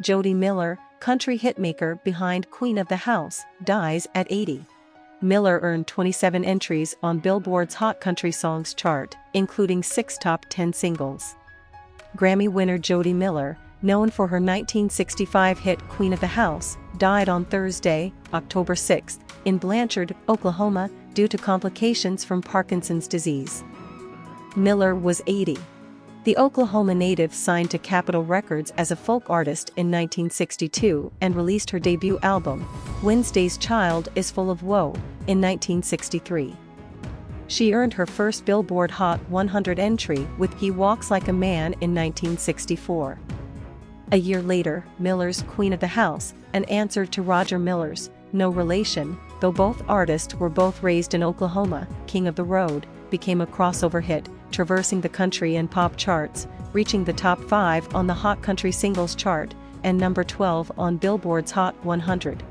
Jody Miller, country hitmaker behind Queen of the House, dies at 80. Miller earned 27 entries on Billboard's Hot Country Songs chart, including 6 top 10 singles. Grammy winner Jody Miller, known for her 1965 hit Queen of the House, died on Thursday, October 6, in Blanchard, Oklahoma, due to complications from Parkinson's disease. Miller was 80. The Oklahoma native signed to Capitol Records as a folk artist in 1962 and released her debut album, Wednesday's Child Is Full of Woe, in 1963. She earned her first Billboard Hot 100 entry with He Walks Like a Man in 1964. A year later, Miller's Queen of the House, an answer to Roger Miller's, no relation, though both artists were both raised in Oklahoma, King of the Road, became a crossover hit, traversing the country and pop charts, reaching the top 5 on the Hot Country Singles chart, and number 12 on Billboard's Hot 100.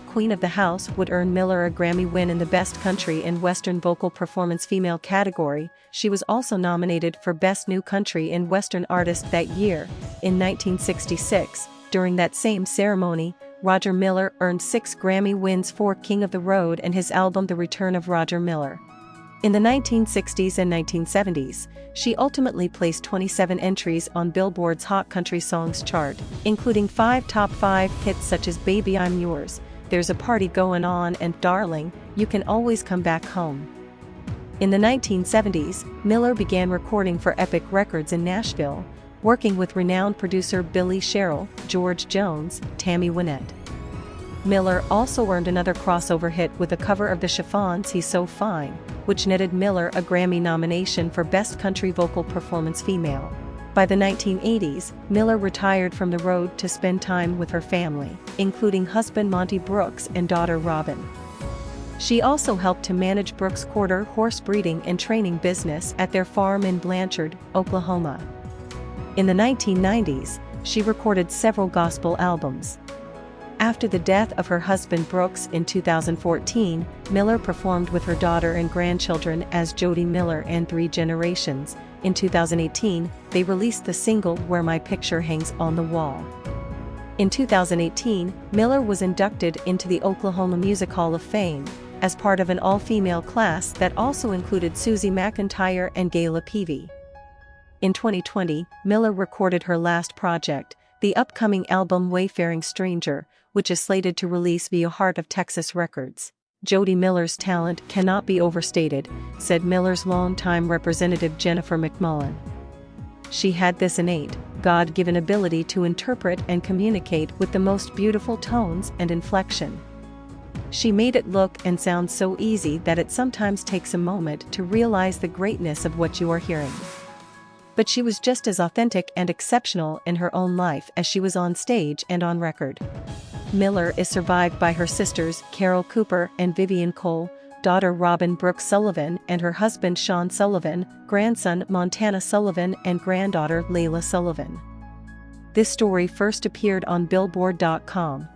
Queen of the House would earn Miller a Grammy win in the Best Country and Western Vocal Performance Female category. She was also nominated for Best New Country and Western Artist that year. In 1966, during that same ceremony, Roger Miller earned 6 Grammy wins for King of the Road and his album The Return of Roger Miller. In the 1960s and 1970s, she ultimately placed 27 entries on Billboard's Hot Country Songs chart, including 5 top 5 hits such as Baby I'm Yours, There's a Party Goin' On and Darling, You Can Always Come Back Home. In the 1970s, Miller began recording for Epic Records in Nashville, working with renowned producer Billy Sherrill, George Jones, Tammy Wynette. Miller also earned another crossover hit with a cover of the Chiffons' He's So Fine, which netted Miller a Grammy nomination for Best Country Vocal Performance Female. By the 1980s, Miller retired from the road to spend time with her family, including husband Monty Brooks and daughter Robin. She also helped to manage Brooks' quarter horse breeding and training business at their farm in Blanchard, Oklahoma. In the 1990s, she recorded several gospel albums. After the death of her husband Brooks in 2014, Miller performed with her daughter and grandchildren as Jody Miller and Three Generations. In 2018, they released the single Where My Picture Hangs on the Wall. In 2018, Miller was inducted into the Oklahoma Music Hall of Fame, as part of an all-female class that also included Susie McIntyre and Gayla Peavy. In 2020, Miller recorded her last project, the upcoming album Wayfaring Stranger, which is slated to release via Heart of Texas Records. Jody Miller's talent cannot be overstated, said Miller's longtime representative Jennifer McMullen. She had this innate, God-given ability to interpret and communicate with the most beautiful tones and inflection. She made it look and sound so easy that it sometimes takes a moment to realize the greatness of what you are hearing. But she was just as authentic and exceptional in her own life as she was on stage and on record. Miller is survived by her sisters Carol Cooper and Vivian Cole, daughter Robin Brooks Sullivan and her husband Sean Sullivan, grandson Montana Sullivan and granddaughter Layla Sullivan. This story first appeared on Billboard.com.